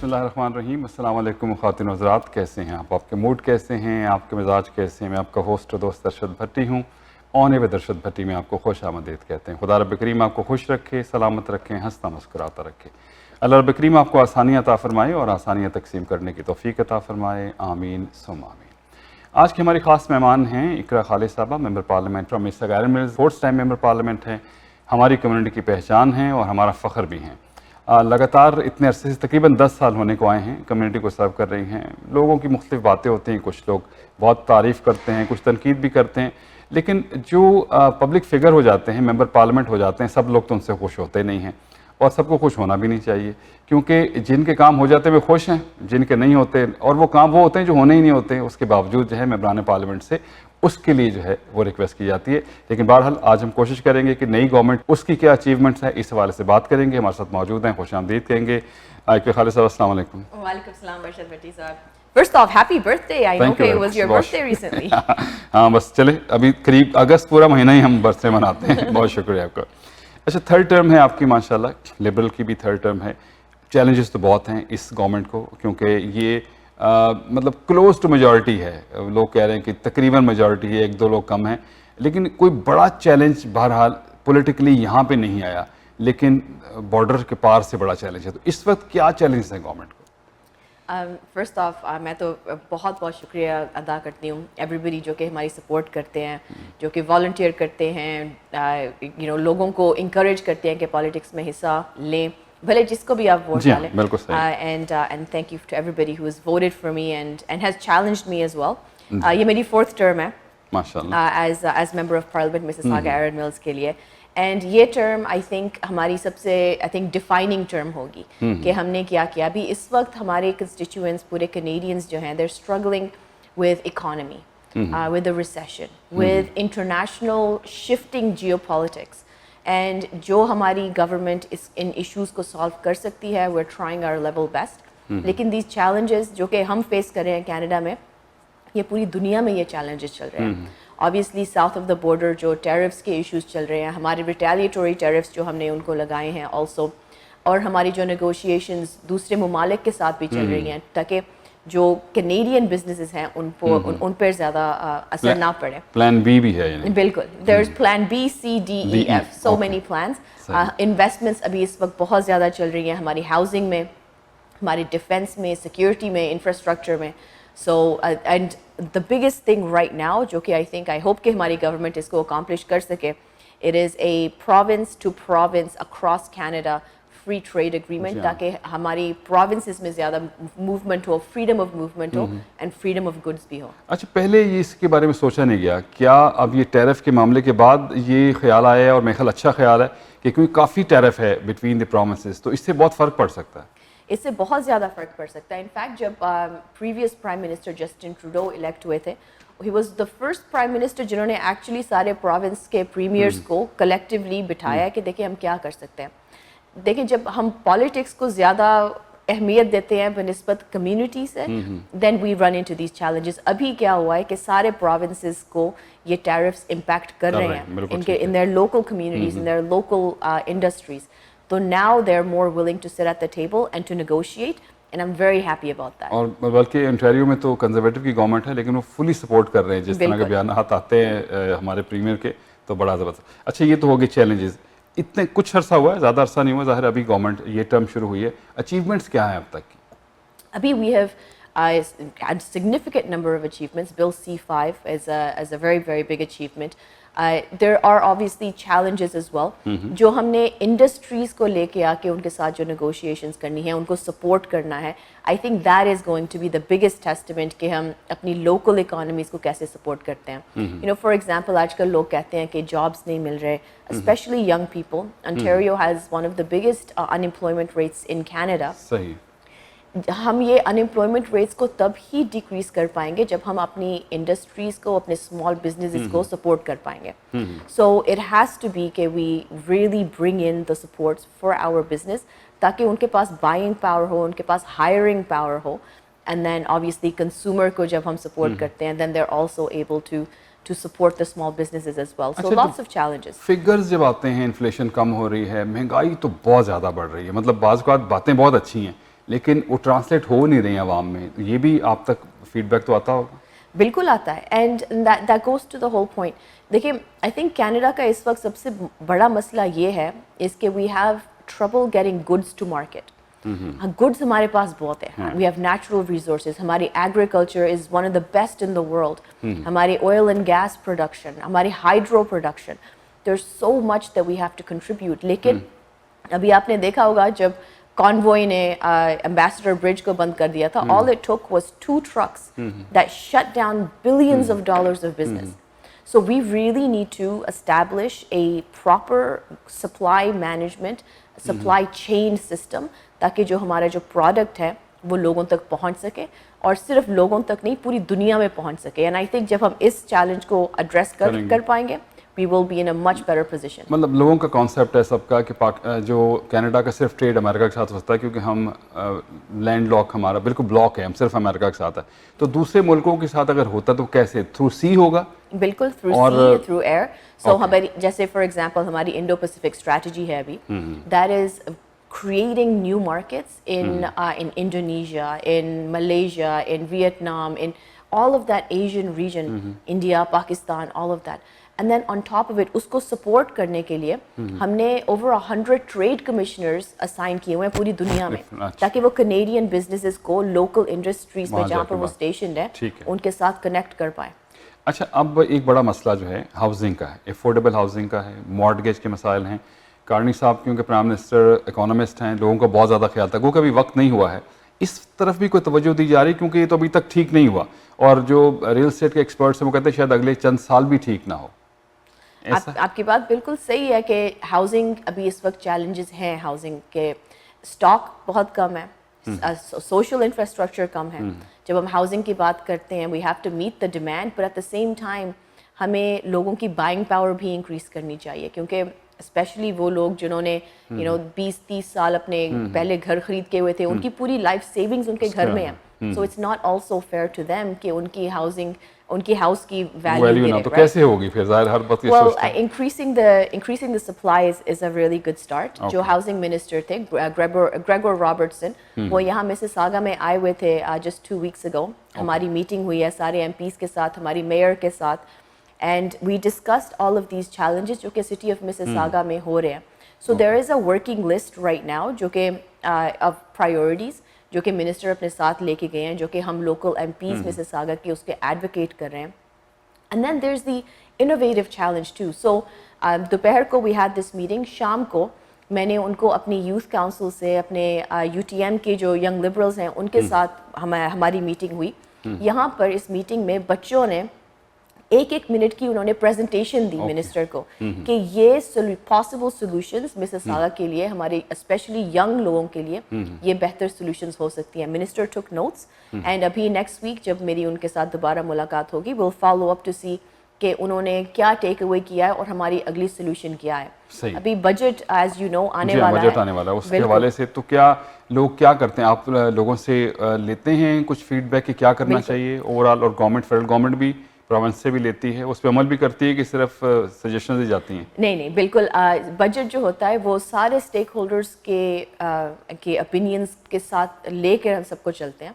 اللہ الرحمن الرحیم. السلام علیکم خواتین و حضرات, کیسے ہیں آپ کے موڈ کیسے ہیں, آپ کے مزاج کیسے ہیں؟ میں آپ کا ہوسٹ دوست ارشد بھٹی ہوں. آن ایئر ود ارشد بھٹی میں آپ کو خوش آمدید کہتے ہیں. خدا رب کریم آپ کو خوش رکھے, سلامت رکھے, ہنستا مسکراتا رکھے. اللہ رب کریم آپ کو آسانیاں عطا فرمائے اور آسانیاں تقسیم کرنے کی توفیق عطا فرمائے. آمین ثم آمین. آج کے ہماری خاص مہمان ہیں اقرا خالد صاحبہ, member parliament from Mississauga Erin Mills, fourth time member parliament ہیں, ہماری کمیونٹی کی پہچان ہیں اور ہمارا فخر بھی ہیں. لگاتار اتنے عرصے سے تقریباً 10 سال ہونے کو آئے ہیں, کمیونٹی کو سرو کر رہی ہیں. لوگوں کی مختلف باتیں ہوتی ہیں, کچھ لوگ بہت تعریف کرتے ہیں, کچھ تنقید بھی کرتے ہیں, لیکن جو پبلک فگر ہو جاتے ہیں, ممبر پارلیمنٹ ہو جاتے ہیں, سب لوگ تو ان سے خوش ہوتے نہیں ہیں, اور سب کو خوش ہونا بھی نہیں چاہیے, کیونکہ جن کے کام ہو جاتے ہیں وہ خوش ہیں, جن کے نہیں ہوتے, اور وہ کام وہ ہوتے ہیں جو ہونے ہی نہیں ہوتے, اس کے باوجود جو ہے ممبران پارلیمنٹ سے اس کے لیے جو ہے وہ ریکویسٹ کی جاتی ہے. لیکن بہرحال آج ہم کوشش کریں گے کہ نئی گورنمنٹ اس کی کیا اچیومنٹس ہیں, اس حوالے سے بات کریں گے. ہمارے ساتھ موجود ہیں, خوش آمدید کہیں گے اقرا خالد صاحب. السلام علیکم. وعلیکم السلام ارشد بھٹی صاحب. First off, happy birthday. I know it was your birthday recently. ہاں بس چلے, ابھی قریب اگست پورا مہینہ ہی ہم برتھ ڈے مناتے ہیں. بہت شکریہ آپ کا. اچھا, تھرڈ ٹرم ہے آپ کی ماشاءاللہ, لبرل کی بھی تھرڈ ٹرم ہے. چیلنجز تو بہت ہیں اس گورنمنٹ کو, کیونکہ یہ مطلب کلوز ٹو میجورٹی ہے. لوگ کہہ رہے ہیں کہ تقریباً میجورٹی ہے, 1-2 لوگ کم ہیں, لیکن کوئی بڑا چیلنج بہرحال پولیٹیکلی یہاں پہ نہیں آیا, لیکن بارڈر کے پار سے بڑا چیلنج ہے. تو اس وقت کیا چیلنجز ہیں گورنمنٹ کو؟ فرسٹ آف میں تو بہت بہت شکریہ ادا کرتی ہوں ایوری بڈی جو کہ ہماری سپورٹ کرتے ہیں, جو کہ والنٹیئر کرتے ہیں, لوگوں کو انکریج کرتے ہیں کہ پالیٹکس میں حصہ لیں, بھلے جس کو بھی آپ ووٹ ڈالیں. And thank you to everybody who has voted for me and has challenged me as well. یہ میری 4th ٹرم ہے as member of parliament Mississauga Erin Mills کے لیے. اینڈ یہ ٹرم آئی تھنک ہماری سب سے defining term ہوگی کہ ہم نے کیا کیا. ابھی اس وقت ہمارے کنسٹیچوئنٹس, پورے کینیڈینس جو ہیں, they are struggling with economy, with a recession, with international shifting geopolitics. And جو ہماری گورنمنٹ ان ایشوز کو سالو کر سکتی ہے, we are trying our level best. لیکن دیز چیلنجز جو کہ ہم فیس کر رہے ہیں کینیڈا میں, یہ پوری دنیا میں یہ چیلنجز چل رہے ہیں. Obviously south of the border جو ٹیرفس کے ایشوز چل رہے ہیں, ہمارے ریٹیلیٹوری ٹیرفس جو ہم نے ان کو لگائے ہیں آلسو, اور ہماری جو نیگوشیشنز دوسرے ممالک کے ساتھ بھی چل رہی ہیں, تاکہ جو کینیڈین بزنسز ہیں ان پر زیادہ اثر نہ پڑے. پلان بی بھی ہے, بالکل, there is plan B, C, D, E, F, so many plans. Investments ابھی اس وقت بہت زیادہ چل رہی ہیں ہماری ہاؤسنگ میں, ہماری ڈیفینس میں, سیکورٹی میں, انفراسٹرکچر میں. So and the biggest thing right now جو کہ I hope کہ ہماری گورنمنٹ اس کو اکامپلش کر سکے, it is a province to province across Canada free trade agreement, تاکہ ہماری پروونسز میں زیادہ movement who, freedom of movement who, and freedom of goods بھی ہو. اچھا, پہلے یہ اس کے بارے میں سوچا نہیں گیا کیا؟ اب یہ ٹیرف کے معاملے کے بعد یہ خیال آیا ہے, اور میرا خیال اچھا خیال ہے, کہ کیونکہ کافی ٹیرف ہے بٹوین دی پروونسز, تو اس سے بہت فرق پڑ سکتا ہے. اس سے بہت زیادہ فرق پڑ سکتا ہے. انفیکٹ جب previous prime minister Justin Trudeau elect ہوئے تھے, he was the first prime minister جنہوں نے ایکچولی سارے پروونس کے پریمیئرس کو کلیکٹیولی بٹھایا کہ دیکھیں ہم کیا کر سکتے ہیں. دیکھیں, جب ہم پالیٹکس کو زیادہ اہمیت دیتے ہیں بنسبت کمیونٹی سے, دین وی رن انٹو دیز چیلنجز. ابھی کیا ہوا ہے کہ سارے پروونسز کو یہ ٹیرفس امپیکٹ کر رہے ہیں in their local communities, in their local industries. So now they're more willing to sit at the table and to negotiate, and I'm very happy about that. اور بلکہ انٹیریو میں تو کنزرویٹو کی گورنمنٹ ہے, لیکن وہ فلی سپورٹ کر رہے ہیں جس طرح کے بیانات آتے ہیں ہمارے پریمیئر کے, تو بڑا زبردست. اچھا, یہ تو ہو گئے چیلنجز. اتنے کچھ عرصہ ہوا ہے, زیادہ عرصہ نہیں ہوا ظاہر, ابھی گورنمنٹ یہ ٹرم شروع ہوئی ہے. اچیومنٹس کیا ہیں اب تک کی؟ ابھی we have had significant number of achievements. Bill C5 is a very, very big achievement. There are obviously challenges as well. جو ہم نے انڈسٹریز کو لے کے آ کے ان کے ساتھ جو نیگوشیشنز کرنی ہے, ان کو سپورٹ کرنا ہے, I think that is going to be the biggest testament کہ ہم اپنی لوکل اکانومیز کو کیسے سپورٹ کرتے ہیں. فار ایگزامپل آج کل لوگ کہتے ہیں کہ جابس نہیں مل رہے, especially young people. Ontario has one of the biggest unemployment rates in Canada. صحیح. ہم یہ انمپلائمنٹ ریٹس کو تب ہی ڈیکریز کر پائیں گے جب ہم اپنی انڈسٹریز کو, اپنے اسمال بزنسز کو سپورٹ کر پائیں گے. So it has to be کہ we really bring in the supports for our business, تاکہ ان کے پاس بائنگ پاور ہو, ان کے پاس ہائرنگ پاور ہو. اینڈ دین obviously کنزیومر کو جب ہم سپورٹ کرتے ہیں, then they are also able to support the small businesses as well. So lots of challenges. Figures جب آتے ہیں, انفلیشن کم ہو رہی ہے, مہنگائی تو بہت زیادہ بڑھ رہی ہے. مطلب بعض اوقات باتیں بہت اچھی ہیں, لیکن وہ ٹرانسلیٹ ہو نہیں رہی ہیں عوام میں. یہ بھی آپ تک فیڈ بیک تو آتا ہوگا؟ بالکل آتا ہے, and that goes to the whole point. دیکھیں آئی تھنک کینیڈا کا اس وقت سب سے بڑا مسئلہ یہ ہے اس کہ we have trouble getting goods to market. Goods ہمارے پاس بہت ہے, وی ہیو نیچرل ریسورسز, ہماری agriculture is one of the best in the world, ہماری آئل اینڈ گیس پروڈکشن, ہماری hydro production, there is so much that we have to contribute. لیکن ابھی آپ نے دیکھا ہوگا جب کانوائے نے ایمبیسڈر برج کو بند کر دیا تھا, all it took was 2 trucks that shut down billions of dollars of business. So we really need to establish a proper supply management, supply chain system, تاکہ جو ہمارا جو پروڈکٹ ہے وہ لوگوں تک پہنچ سکے, اور صرف لوگوں تک نہیں پوری دنیا میں پہنچ سکے. اینڈ آئی تھنک جب ہم اس چیلنج کو ایڈریس کر پائیں گے we will be in a much better position. مطلب لوگوں کا کانسیپٹ ہے سب کا کہ جو کینیڈا کا صرف ٹریڈ امریکہ کے ساتھ ہوتا ہے کیونکہ ہم لینڈ لاک ہمارا بالکل بلاک ہے, ہم صرف امریکہ کے ساتھ ہے. تو دوسرے ملکوں کے ساتھ اگر ہوتا تو کیسے, تھرو سی ہوگا؟ بالکل تھرو سی, تھرو ایئر. سو ہماری جیسے فار ایگزامپل ہماری انڈو پیسفک اسٹریٹجی ہے ابھی, that is creating new markets in Indonesia, in Malaysia, in Vietnam, in all of that Asian region, India, Pakistan, all of that. And then on top of it, اس کو support کرنے کے لیے ہم نے over 100 trade commissioners assign کیے ہوئے ہیں پوری دنیا میں, تاکہ وہ کنیڈین بزنسز کو لوکل انڈسٹریز میں جہاں پر وہ اسٹیشنڈ ہے ان کے ساتھ کنیکٹ کر پائیں. اچھا, اب ایک بڑا مسئلہ جو ہے ہاؤسنگ کا ہے, افورڈیبل ہاؤسنگ کا ہے, مارٹگیج کے مسائل ہیں. کارنی صاحب کیونکہ پرائم منسٹر اکانومسٹ ہیں, لوگوں کا بہت زیادہ خیال تھا, وہ کبھی وقت نہیں ہوا ہے اس طرف بھی کوئی توجہ دی جا رہی کیونکہ یہ تو ابھی تک ٹھیک نہیں ہوا, اور جو ریل اسٹیٹ کے ایکسپرٹس ہیں وہ کہتے ہیں شاید اگلے چند سال بھی ٹھیک نہ ہو. آپ کی بات بالکل صحیح ہے کہ ہاؤسنگ ابھی اس وقت چیلنجز ہیں, ہاؤسنگ کے اسٹاک بہت کم ہے, سوشل انفراسٹرکچر کم ہے. جب ہم ہاؤسنگ کی بات کرتے ہیں we have to meet the demand, but at the same time ہمیں لوگوں کی بائنگ پاور بھی انکریز کرنی چاہیے, کیونکہ اسپیشلی وہ لوگ جنہوں نے 20-30 سال اپنے پہلے گھر خرید کے ہوئے تھے, ان کی پوری لائف سیونگز ان کے گھر میں ہیں. So it's not also fair to them کہ ان کی ہاؤسنگ, ان کی ہاؤس کی ویلیو نہ تو کیسے ہوگی پھر, ظاہر ہر بات یہ سوچتے ہیں. increasing the supplies is a really good start. جو ہاؤسنگ منسٹر تھے گریگور رابرٹسن, وہ یہاں مسیساگا میں آئے ہوئے تھے just 2 weeks ago. ہماری میٹنگ ہوئی ہے سارے ایم پیز کے ساتھ, ہماری میئر کے ساتھ, and we discussed all of these challenges جو کہ سٹی آف مسیساگا میں ہو رہے ہیں. So there is a working list right now جو کہ of priorities جو کہ منسٹر اپنے ساتھ لے کے گئے ہیں, جو کہ ہم لوکل ایم پیز مسیساگا کی اس کے ایڈوکیٹ کر رہے ہیں. And then there is the innovative challenge too. So دوپہر کو وی ہیڈ دس میٹنگ, شام کو میں نے ان کو اپنی یوتھ کاؤنسل سے, اپنے یو ٹی ایم کے جو ینگ لبرلز ہیں ان کے ساتھ ہماری میٹنگ ہوئی. یہاں پر اس میٹنگ میں بچوں نے 1 منٹ کی انہوں نے پریزنٹیشن دی منسٹر کو کہ یہ پاسبل سولوشنز مسیساگا کے لیے, ہمارے اسپیشلی ینگ لوگوں کے لیے یہ بہتر سولوشنز ہو سکتی ہیں. منسٹر ٹک نوٹس, اینڈ ابھی نیکسٹ ویک جب میری ان کے ساتھ دوبارہ ملاقات ہوگی ول فالو اپ ٹو سی کہ انہوں نے کیا ٹیک اوے کیا ہے اور ہماری اگلی سولوشن کیا ہے. ابھی بجٹ ایز یو نو آنے والا ہے, اس کے حوالے سے تو کیا لوگ کیا کرتے ہیں, آپ لوگوں سے لیتے ہیں کچھ فیڈ بیک کہ کیا کرنا چاہیے اوور آل, اور گورنمنٹ فیڈرل گورنمنٹ بھی پروونس سے بھی لیتی ہے, اس پہ عمل بھی کرتی ہے کہ صرف سجیشنز دی جاتی ہیں؟ نہیں بالکل. بجٹ جو ہوتا ہے وہ سارے اسٹیک ہولڈرس کے اپینینس کے ساتھ لے کر ہم سب کو چلتے ہیں.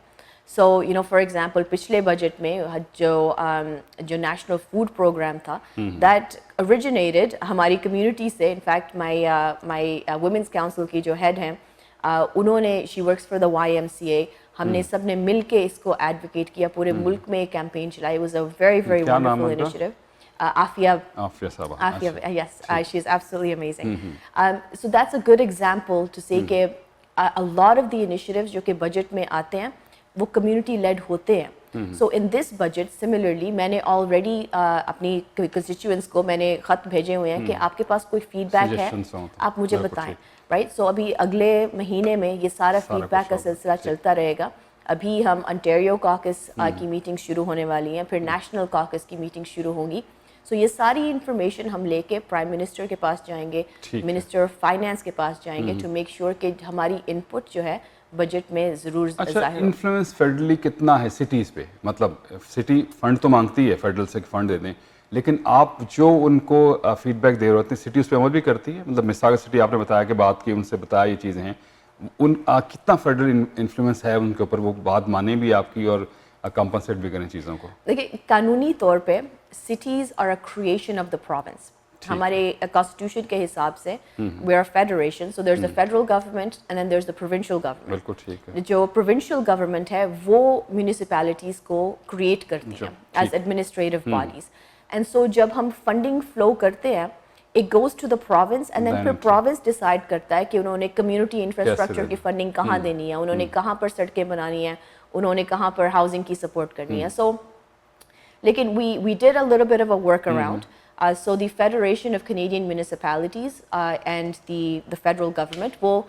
So you know for example پچھلے بجٹ میں جو نیشنل فوڈ پروگرام تھا دیٹ اوریجنیٹڈ ہماری کمیونٹی سے. In fact my women's council کی جو ہیڈ ہیں انہوں نے, she works for the YMCA, ہم نے سب نے مل کے اس کو ایڈوکیٹ کیا, پورے ملک میں کیمپین چلائی. Was a very very wonderful initiative. Aafia صاحبہ, yes, she is absolutely amazing. So that's a good example to say کہ a lot of the initiatives جو کہ بجٹ میں آتے ہیں وہ کمیونٹی لیڈ ہوتے ہیں. سو ان دس بجٹ سملرلی میں نے آلریڈی اپنی کنسٹیچوئنٹس کو میں نے خط بھیجے ہوئے ہیں کہ آپ کے پاس کوئی فیڈ بیک ہے آپ مجھے بتائیں, رائٹ. سو ابھی اگلے مہینے میں یہ سارا فیڈ بیک کا سلسلہ چلتا رہے گا. ابھی ہم انٹیریو کاکس کی میٹنگ شروع ہونے والی ہیں, پھر نیشنل کاکس کی میٹنگ شروع ہوگی. سو یہ ساری انفارمیشن ہم لے کے پرائم منسٹر کے پاس جائیں گے, منسٹر آف فائنانس کے پاس جائیں گے, ٹو میک شیور کہ ہماری ان پٹ جو ہے بجٹ میں ضرور ظاہر ہو. انفلوئنس فیڈرلی کتنا ہے سٹیز پہ؟ مطلب سٹی فنڈ تو مانگتی ہے فیڈرل سے فنڈ دے دیں, لیکن آپ جو ان کو فیڈ بیک دے رہے ہوتے ہیں سٹی اس پہ عمل بھی کرتی ہے؟ مطلب مساگا سٹی آپ نے بتایا کہ بات کی, ان سے بتایا یہ چیزیں ہیں, ان کتنا فیڈرل انفلوئنس ہے ان کے اوپر, وہ بات مانے بھی آپ کی اور کمپنسیٹ بھی کریں چیزوں کو؟ دیکھیے قانونی طور پہ cities are a creation of the province. ہمارے کانسٹیٹیوشن کے حساب سے we are federation, so there is a federal government and then there is the provincial government. بالکل ٹھیک ہے. جو پروونشل گورنمنٹ ہے وہ میونسپیلٹیز کو کریٹ کرتی ہیں as administrative bodies, and so جب ہم فنڈنگ فلو کرتے ہیں it goes to the province and then پھر province decide کرتا ہے کہ انہوں نے کمیونٹی انفراسٹرکچر کی فنڈنگ کہاں دینی ہے, انہوں نے کہاں پر سڑکیں بنانی ہیں, انہوں نے کہاں پر ہاؤسنگ کی سپورٹ کرنی ہے. سو لیکن we did a little bit of a work around. So the Federation of Canadian Municipalities and the federal government وہ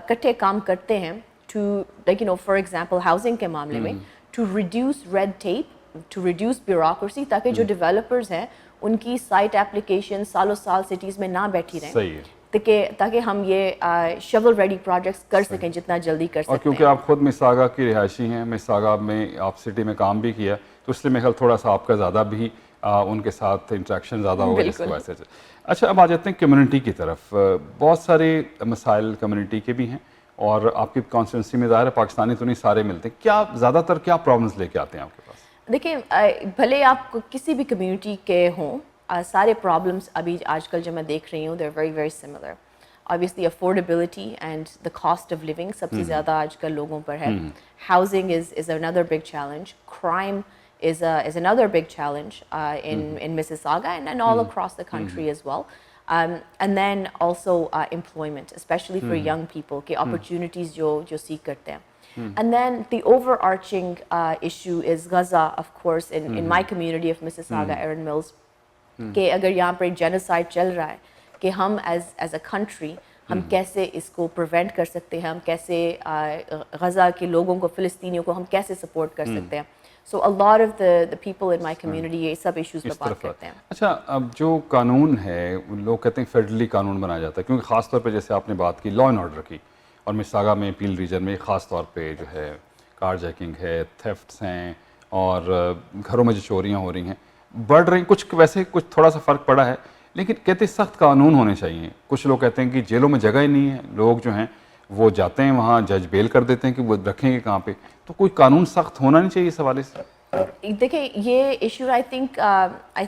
کٹھے کام کرتے ہیں to like you know for example housing کے معاملے میں to reduce red tape, to reduce bureaucracy, تاکہ جو developers ہیں ان کی سائٹ اپلیکیشن سالوں سال سٹیز میں نہ بیٹھی رہیں. صحیح ہے. تاکہ ہم یہ شول ریڈی پروجیکٹس کر سکیں جتنا جلدی کر سکتے ہیں. اور کیونکہ آپ خود مساگا کی رہائشی ہیں, مساگا میں آپ سٹی میں کام بھی کیا, تو اس لیے میرے خیال تھوڑا سا آپ کا زیادہ بھی ان کے ساتھ انٹریکشن زیادہ ہوگا اس کی وجہ سے. اچھا اب آ جاتے ہیں کمیونٹی کی طرف. بہت سارے مسائل کمیونٹی کے بھی ہیں اور آپ کی کانسٹیٹوئنسی میں ظاہر ہے پاکستانی تو نہیں سارے ملتے, کیا زیادہ تر کیا پرابلمس لے کے آتے ہیں آپ کے پاس؟ دیکھیں بھلے آپ کسی بھی کمیونٹی کے ہوں, سارے پرابلمس ابھی آج کل جو میں دیکھ رہی ہوں they are very very similar. obviously affordability and the cost of living سب سے زیادہ آج کل لوگوں پر ہے. housing is another big challenge. crime is another big challenge in Mississauga and all across the country as well. And then also employment, especially for young people, کہ opportunities جو seek کرتے ہیں. And then the overarching issue is Gaza, of course, in my community of Mississauga, Erin Mills, کہ اگر یہاں پر genocide چل رہا ہے کہ ہم ایز اے کنٹری ہم کیسے اس کو پریونٹ کر سکتے ہیں, ہم کیسے غزہ کے لوگوں کو, فلسطینیوں کو ہم کیسے سپورٹ کر سکتے ہیں. سو a lot of the people in my community یہ سب ایشوز پر بات کرتے ہیں. اچھا اب جو قانون ہے لوگ کہتے ہیں فیڈرلی قانون بنایا جاتا ہے, کیونکہ خاص طور پہ جیسے آپ نے بات کی لا اینڈ آرڈر کی, اور مساگا میں پیل ریجن میں خاص طور پہ جو ہے کار جیکنگ ہے, تھیفٹس ہیں, اور گھروں میں جو چوریاں ہو رہی ہیں بڑھ رہی ہیں. کچھ ویسے کچھ تھوڑا سا فرق پڑا ہے, لیکن کہتے ہیں سخت قانون ہونے چاہیے. کچھ لوگ کہتے ہیں کہ جیلوں میں جگہ ہی نہیں ہے, لوگ جو ہیں وہ جاتے ہیں وہاں, جج بیل کر دیتے ہیں کہ وہ رکھیں گے کہاں پہ. تو کوئی قانون سخت ہونا نہیں چاہیے اس حوالے سے؟ دیکھیں یہ ایشو آئی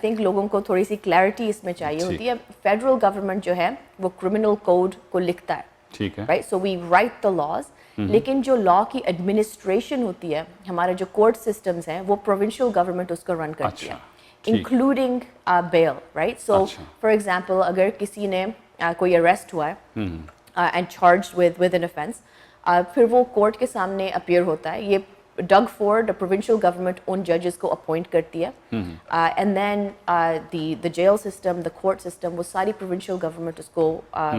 تھنک لوگوں کو تھوڑی سی کلیئرٹی اس میں چاہیے ہوتی ہے. فیڈرل گورنمنٹ جو ہے وہ کرمنل کوڈ کو لکھتا ہے, ٹھیک ہے, right, so we write the laws, لیکن جو لا کی ایڈمنسٹریشن ہوتی ہے, ہمارے جو کورٹ سسٹمز ہیں, وہ پروونشل گورنمنٹ اس کو رن کرتی ہے, including bail, right. So for example اگر کسی نے کوئی اریسٹ ہوا ہے and charged with an offense, پھر وہ کورٹ کے سامنے اپیئر ہوتا ہے. یہ ڈگ فورڈ پروونشل گورنمنٹ ان ججز کو اپوائنٹ کرتی ہے, and then the jail system, the court system, وہ ساری پروونشل گورنمنٹ اس کو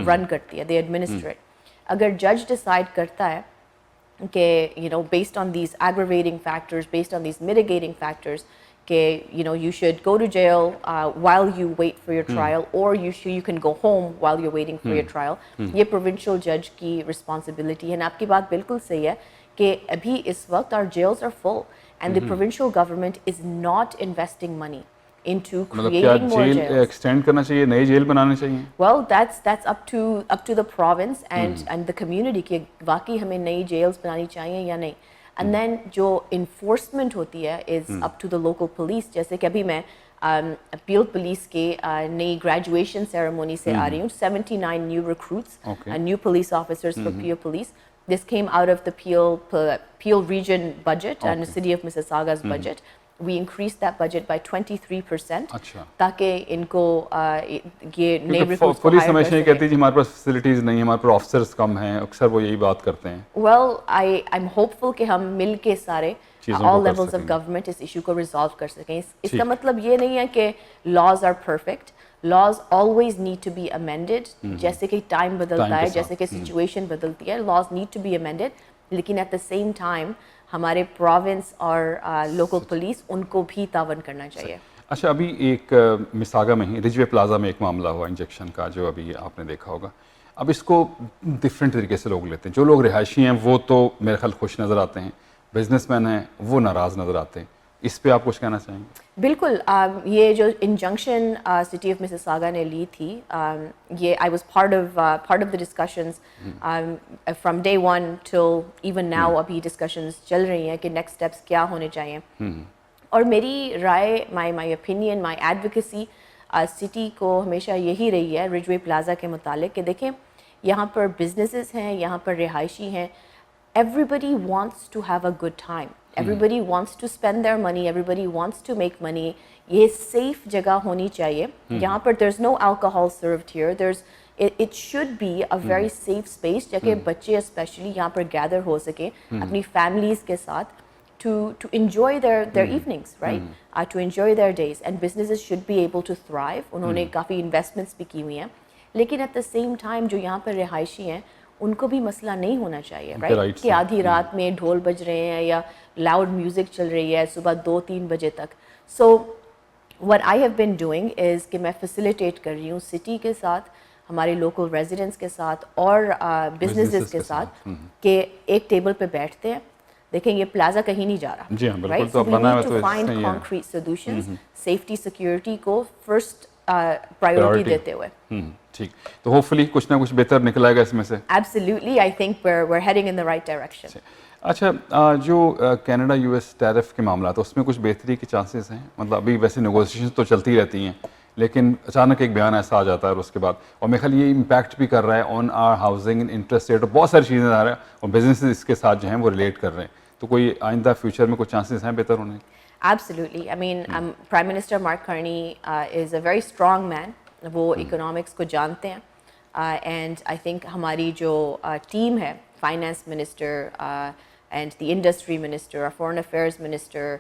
رن کرتی ہے, دے ایڈمنسٹریٹ. اگر جج ڈیسائڈ کرتا ہے کہ based on these aggravating factors, based on these mitigating factors, کہ you should go to jail while you wait for your trial, or you can go home while you're waiting for your trial. یہ provincial judge کی responsibility ہے. آپ کی بات بالکل صحیح ہے کہ ابھی اس وقت our jails are full and the provincial government is not investing money into creating more jails. Jail extend کرنا چاہیے, نئی جیل بنانے چاہیے؟ Well, that's up to the province and the community کہ واقعی ہمیں نئی jails بنانی چاہیے یا نہیں. And then جو enforcement ہوتی ہے is up to the local police. جیسے کہ ابھی میں پیل پولیس کے نئی graduation ceremony سے آ رہی ہوں. 79 new recruits, new police officers for Peel Police. This came out of the Peel region budget and the city of Mississauga's budget. We increased that budget by 23% تاکہ ان کو یہ نئے ریکروٹس کو پولیس ہمیشہ یہ کہتی ہے کہ ہمارے پاس فیسلٹیز نہیں ہیں, ہمارے پاس آفیسرز کم ہیں, اکثر وہ یہی بات کرتے ہیں. Well, I'm hopeful کہ ہم مل کے سارے all levels of government اس ایشو کو ریزالو کر سکیں. اس کا مطلب یہ نہیں ہے کہ laws are perfect. laws always need to be amended. جیسے کہ ٹائم بدلتا ہے, جیسے کہ سچویشن بدلتی ہے, laws need to be amended. لیکن at the same time ہمارے پروونس اور لوکل پولیس ان کو بھی تعاون کرنا چاہیے. اچھا ابھی ایک مساگا میں ہی رجوے پلازا میں ایک معاملہ ہوا انجیکشن کا, جو ابھی آپ نے دیکھا ہوگا. اب اس کو ڈفرینٹ طریقے سے لوگ لیتے ہیں. جو لوگ رہائشی ہیں وہ تو میرے خیال خوش نظر آتے ہیں, بزنس مین ہیں وہ ناراض نظر آتے ہیں, اس پہ آپ کچھ کہنا چاہیں گے؟ بالکل یہ جو انجنکشن سٹی آف مسیساگا نے لی تھی یہ I was part of the discussions from day one till even now. ابھی ڈسکشنز چل رہی ہیں کہ نیکسٹ اسٹیپس کیا ہونے چاہیے. اور میری رائے my opinion my advocacy city کو ہمیشہ یہی رہی ہے رج وے پلازا کے متعلق کہ دیکھیں یہاں پر بزنسز ہیں, یہاں پر رہائشی ہیں. Everybody wants to have a good time. Everybody wants to spend their money. Everybody wants to make money. یہ safe جگہ ہونی چاہیے. یہاں پر there's no alcohol served here. It should be a very safe space جگہ بچے especially یہاں پر gather ہو سکیں اپنی families کے ساتھ to enjoy their evenings, right? To enjoy their days. And businesses should be able to thrive. انہوں نے کافی investments بھی کی ہوئی ہیں. لیکن at the same time جو یہاں پر رہائشی ہیں ان کو بھی مسئلہ نہیں ہونا چاہیے رائٹ کہ آدھی رات میں ڈھول بج رہے ہیں یا لاؤڈ میوزک چل رہی ہے صبح 2-3 بجے تک. سو what I have been doing is کہ میں فیسیلیٹیٹ کر رہی ہوں سٹی کے ساتھ, ہمارے لوکل ریزیڈنٹس کے ساتھ اور بزنسز کے ساتھ کہ ایک ٹیبل پہ بیٹھتے ہیں. دیکھیں یہ پلازا کہیں نہیں جا رہا right, so we need to find concrete solutions, safety security کو فرسٹ پرائیورٹی دیتے ہوئے. ٹھیک, تو ہوپ فلی کچھ نہ کچھ بہتر نکل آئے گا اس میں سے. Absolutely, I think we're heading in the right direction. اچھا جو کینیڈا یو ایس ٹیرف کے معاملات اس میں کچھ بہتری کے چانسز ہیں؟ مطلب ابھی ویسے نیگوسیشن تو چلتی رہتی ہیں لیکن اچانک ایک بیان ایسا آ جاتا ہے اور اس کے بعد, اور میرے خیال یہ امپیکٹ بھی کر رہا ہے آن آر ہاؤسنگ انٹرسٹ ریٹ اور بہت ساری چیزیں آ رہا ہے اور بزنسز اس کے ساتھ جو ہیں وہ ریلیٹ کر رہے ہیں. تو کوئی آئندہ فیوچر میں کچھ چانسز ہیں بہتر ہونے کے؟ Absolutely. I mean, Prime Minister Mark Carney is a very strong man. وہ اکنامکس کو جانتے ہیں اینڈ آئی تھنک ہماری جو ٹیم ہے finance minister and the industry minister اور foreign affairs minister,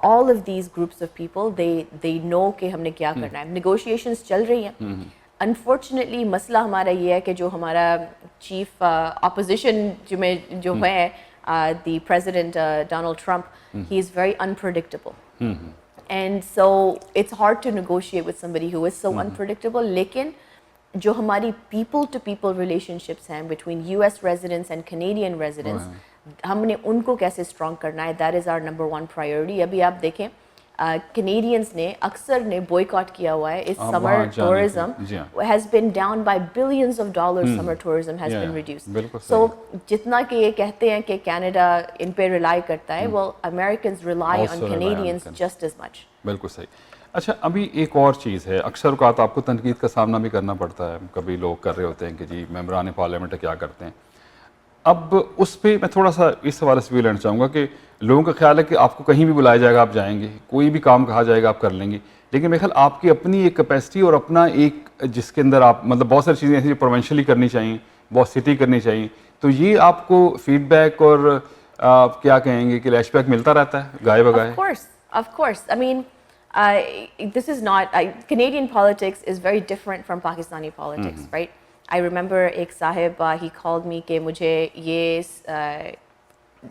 all of these groups of people they know کہ ہم نے کیا کرنا ہے. نیگوشیشنز چل رہی ہیں. انفارچونیٹلی مسئلہ ہمارا یہ ہے کہ جو ہمارا چیف اپوزیشن جو ہے the president Donald Trump, he is very unpredictable. And so it's hard to negotiate with somebody who is so unpredictable. لیکن جو ہماری people to people relationships ہیں between US residents and Canadian residents, ہم نے ان کو کیسے strong کرنا ہے, that is our number one priority. ابھی آپ دیکھیں Canadians نے اکثر نے boycott کیا ہوا ہے. اس summer tourism has been down by billions of dollars. Summer tourism has been reduced. So جتنا کہ یہ کہتے ہیں کہ کینیڈا ان پہ rely کرتا ہے, well Americans rely on Canadians just as much. بالکل صحیح. اچھا ابھی ایک اور چیز ہے, اکثر اوقات آپ کو تنقید کا سامنا بھی کرنا پڑتا ہے, کبھی لوگ کر رہے ہوتے ہیں کہ جی ممبران پارلیمنٹ کیا کرتے ہیں. اب اس پہ میں تھوڑا سا اس حوالے سے بھی لینا چاہوں گا کہ لوگوں کا خیال ہے کہ آپ کو کہیں بھی بلایا جائے گا آپ جائیں گے, کوئی بھی کام کہا جائے گا آپ کر لیں گے, لیکن میرے خیال آپ کی اپنی ایک کیپیسٹی اور اپنا ایک جس کے اندر آپ مطلب بہت ساری چیزیں ایسی جو پروونشلی کرنی چاہیے, بہت سٹی کرنی چاہیے. تو یہ آپ کو فیڈ بیک اور کیا کہیں گے کہ لیش بیک ملتا رہتا ہے گائے بگائے؟ Of course. I mean, this is not Canadian politics is very different from Pakistani politics, right? I remember ایک صاحب he called me کہ مجھے یہ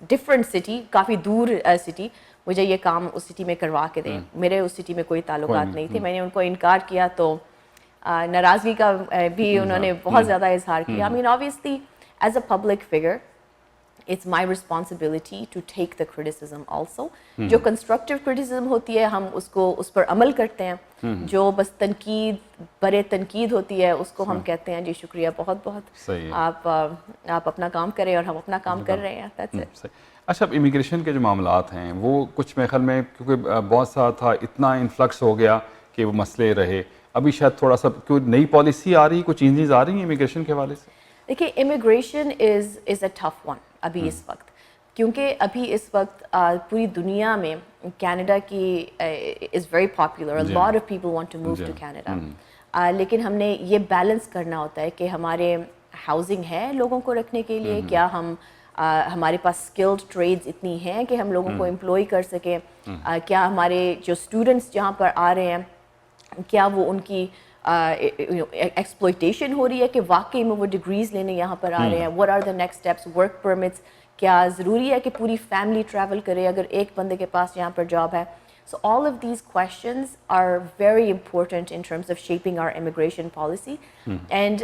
ڈفرینٹ سٹی, کافی دور سٹی, مجھے یہ کام اس سٹی میں کروا کے دیں. میرے اس سٹی میں کوئی تعلقات نہیں تھے. میں نے ان کو انکار کیا تو ناراضگی کا بھی انہوں نے بہت زیادہ اظہار کیا. I mean obviously as a public figure it's my responsibility to take the criticism also. جو constructive criticism ہوتی ہے ہم اس پر عمل کرتے ہیں, جو بس برے تنقید ہوتی ہے اس کو ہم کہتے ہیں جی شکریہ بہت بہت, آپ اپنا کام کریں اور ہم اپنا کام کر رہے ہیں. That's it. اچھا اب امیگریشن کے جو معاملات ہیں وہ کچھ میرے خیال میں کیونکہ بہت سا تھا, اتنا انفلکس ہو گیا کہ وہ مسئلے رہے. ابھی شاید تھوڑا سا کوئی نئی پالیسی آ رہی, کچھ چینجز آ رہی ہیں امیگریشن کے حوالے سے؟ دیکھیے immigration is a tough one ابھی اس وقت, کیونکہ ابھی اس وقت پوری دنیا میں کینیڈا کی is very popular, a lot of people want to move to Canada. لیکن ہم نے یہ بیلنس کرنا ہوتا ہے کہ ہمارے ہاؤسنگ ہے لوگوں کو رکھنے کے لیے, کیا ہمارے پاس اسکلڈ ٹریڈز اتنی ہیں کہ ہم لوگوں کو امپلائی کر سکیں, کیا ہمارے جو اسٹوڈنٹس جہاں پر آ رہے ہیں کیا وہ ان کی ایکسپلوئٹیشن ہو رہی ہے کہ واقعی میں وہ ڈگریز لینے یہاں پر آ رہے ہیں. what are the next steps, work permits, کیا ضروری ہے کہ پوری فیملی ٹریول کرے اگر ایک بندے کے پاس یہاں پر جاب ہے. So all of these questions are very important in terms of shaping our immigration policy. And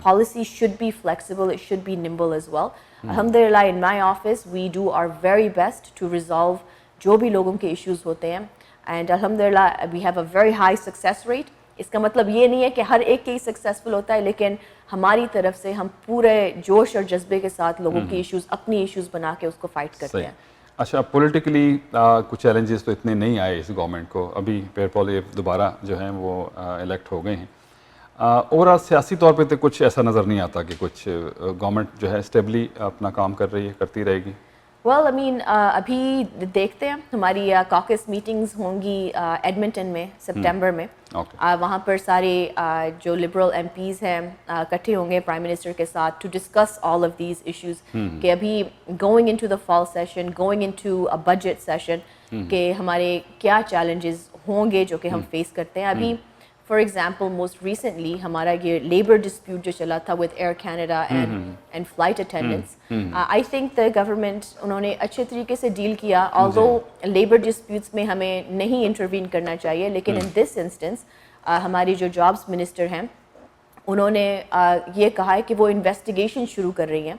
policy should be flexible, it should be nimble as well. Alhamdulillah, in my office we do our very best to resolve جو بھی لوگوں کے issues ہوتے ہیں, and alhamdulillah we have a very high success rate. اس کا مطلب یہ نہیں ہے کہ ہر ایک کیس سکسیزفل ہوتا ہے, لیکن ہماری طرف سے ہم پورے جوش اور جذبے کے ساتھ لوگوں کی ایشوز, اپنی ایشوز بنا کے اس کو فائٹ کرتے ہیں. اچھا, پولیٹیکلی کچھ چیلنجز تو اتنے نہیں آئے اس گورنمنٹ کو, ابھی پیر پال دوبارہ جو ہیں وہ الیکٹ ہو گئے ہیں. اوورآل سیاسی طور پہ تو کچھ ایسا نظر نہیں آتا کہ کچھ گورنمنٹ جو ہے اسٹیبلی اپنا کام کر رہی ہے, کرتی رہے گی. ویل آئی مین ابھی دیکھتے ہیں, ہماری کاکس میٹنگز ہوں گی ایڈمنٹن میں سپٹمبر میں. وہاں پر سارے جو لبرل ایم پیز ہیں اکٹھے ہوں گے پرائم منسٹر کے ساتھ to discuss all of these issues, کہ ابھی going into the fall session, going into a budget session, کہ ہمارے کیا چیلنجز ہوں گے جو کہ ہم فیس کرتے ہیں. ابھی فار ایگزامپل موسٹ ریسنٹلی ہمارا یہ لیبر ڈسپیوٹ جو چلا تھا with Air Canada and flight attendants, I think the government انہوں نے اچھے طریقے سے ڈیل کیا, آلدو لیبر ڈسپیوٹس میں ہمیں نہیں انٹروین کرنا چاہیے, لیکن ان دس انسٹنس ہماری جو جابس منسٹر ہیں انہوں نے یہ کہا ہے کہ وہ انویسٹیگیشن شروع کر رہی ہیں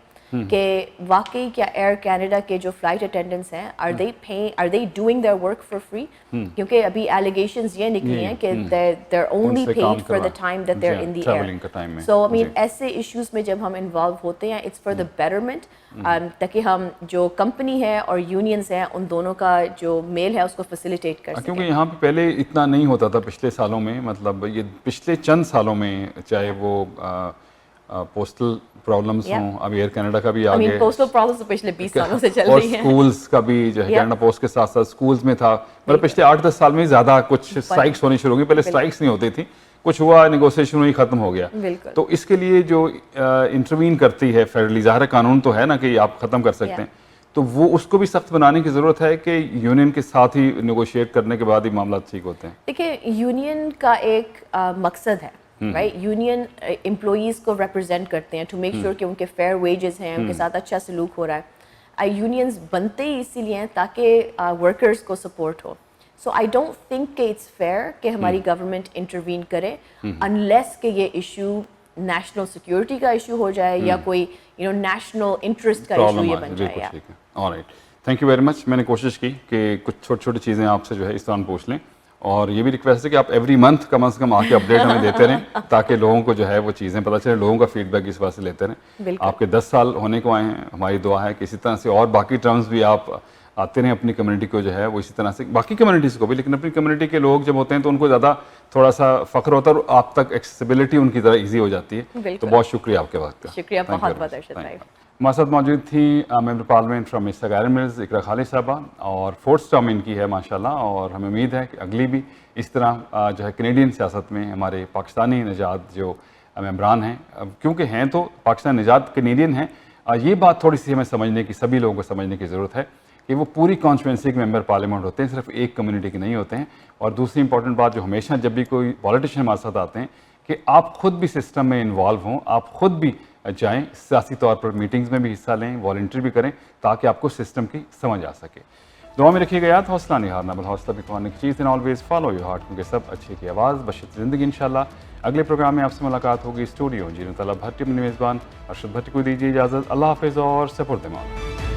کہ واقعی کیا ایئر کینیڈا کے جو فلائٹ اٹینڈنٹس ہیں are they doing their work for free, کیونکہ ابھی allegations یہ نکلی ہیں کہ they're only paid for the time that they're in the air. So I mean ایسے ایشوز میں جب ہم انوالو ہوتے ہیں it's for the betterment, تاکہ ہم جو کمپنی ہے اور یونینز ہیں ان دونوں کا جو میل ہے اس کو فیسیلیٹیٹ کر سکیں. کیونکہ یہاں پہ پہلے اتنا نہیں ہوتا تھا پچھلے سالوں میں, مطلب یہ پچھلے چند سالوں میں, چاہے وہ پوسٹل پرابلمس ہوں, اب ایئر کینیڈا کا بھی آ گئے, پوسٹل پرابلمس پچھلے 20 سالوں سے چل اور رہی ہیں, اسکولس کا بھی جو ہے کینیڈا پوسٹ کے ساتھ ساتھ اسکولس میں تھا, مطلب پچھلے 8-10 سال میں زیادہ کچھ اسٹرائکس ہونی شروع ہوئی. پہلے اسٹرائکس نہیں ہوتی تھی, کچھ ہوا, نیگوسیشن ہوئی, ختم ہو گیا. تو اس کے لیے جو انٹروین کرتی ہے فیڈرلی, ظاہر قانون تو ہے نا کہ آپ ختم کر سکتے ہیں, تو وہ اس کو بھی سخت بنانے کی ضرورت ہے کہ یونین کے ساتھ ہی نیگوشیٹ کرنے کے بعد ہی معاملات ٹھیک ہوتے ہیں. دیکھیں یونین کا ایک مقصد ہے, رائٹ, یونین امپلائیز کو ریپرزینٹ کرتے ہیں ٹو میک شیور کہ ان کے فیئر ویجز ہیں, ان کے ساتھ اچھا سلوک ہو رہا ہے. یونینز بنتے ہی اسی لیے ہیں تاکہ ورکرز کو support who. So I don't think کہ اٹس فیئر کہ ہماری گورنمنٹ انٹروین کرے انلیس کہ یہ ایشو نیشنل سیکورٹی کا ایشو ہو جائے یا کوئی نیشنل انٹرسٹ کا ایشو یہ بن جائے. All right, thank you very much. میں نے کوشش کی کہ کچھ چھوٹی چھوٹی چیزیں آپ سے جو ہے اس دوران پوچھ لیں, اور یہ بھی ریکویسٹ ہے کہ آپ ایوری منتھ کم از کم آ کے اپڈیٹ ہمیں دیتے رہیں تاکہ لوگوں کو جو ہے وہ چیزیں پتہ چلے, لوگوں کا فیڈ بیک اس بات سے لیتے رہیں. آپ کے 10 سال ہونے کو آئے ہیں, ہماری دعا ہے کہ اسی طرح سے اور باقی ٹرمز بھی آپ آتے رہیں, اپنی کمیونٹی کو جو ہے وہ اسی طرح سے, باقی کمیونٹیز کو بھی, لیکن اپنی کمیونٹی کے لوگ جب ہوتے ہیں تو ان کو زیادہ تھوڑا سا فخر ہوتا ہے اور آپ تک ایکسیسیبلٹی ان کی طرح ایزی ہو جاتی ہے. تو بہت شکریہ آپ کے وقت کا. شکریہ بہت بہت ارشد بھائی. ہمارے ساتھ موجود تھیں ممبر پارلیمنٹ فرام مسٹر گائرن ملز اقرا خالد صاحبہ, اور 4th ٹرم ان کی ہے ماشاءاللہ, اور ہمیں امید ہے کہ اگلی بھی اس طرح جو ہے کینیڈین سیاست میں ہمارے پاکستانی نژاد جو ممبران ہیں, کیونکہ ہیں تو پاکستان نژاد کینیڈین ہیں, یہ بات تھوڑی سی ہمیں سمجھنے کی, سبھی لوگوں کو سمجھنے کی ضرورت ہے کہ وہ پوری کانسٹیٹوئنسی کے ممبر پارلیمنٹ ہوتے ہیں, صرف ایک کمیونٹی کے نہیں ہوتے ہیں. اور دوسری امپورٹنٹ بات جو ہمیشہ جب بھی کوئی پولیٹیشین ہمارے ساتھ آتے ہیں کہ آپ خود بھی سسٹم میں انوالو ہوں, آپ خود بھی جائیں, سیاسی طور پر میٹنگز میں بھی حصہ لیں, والنٹری بھی کریں, تاکہ آپ کو سسٹم کی سمجھ آ سکے. دعا میں رکھیے گا یاد, حوصلہ نہیں ہارنا, بل حوصلہ بھی کمانے کی چیز, and always follow your heart, کیونکہ سب اچھے کی آواز بشت زندگی. انشاءاللہ اگلے پروگرام میں آپ سے ملاقات ہوگی اسٹوڈیو جی طلب بھٹی, اپنے میزبان ارشد بھٹی کو دیجیے اجازت. اللہ حافظ اور سپورٹ دماغ.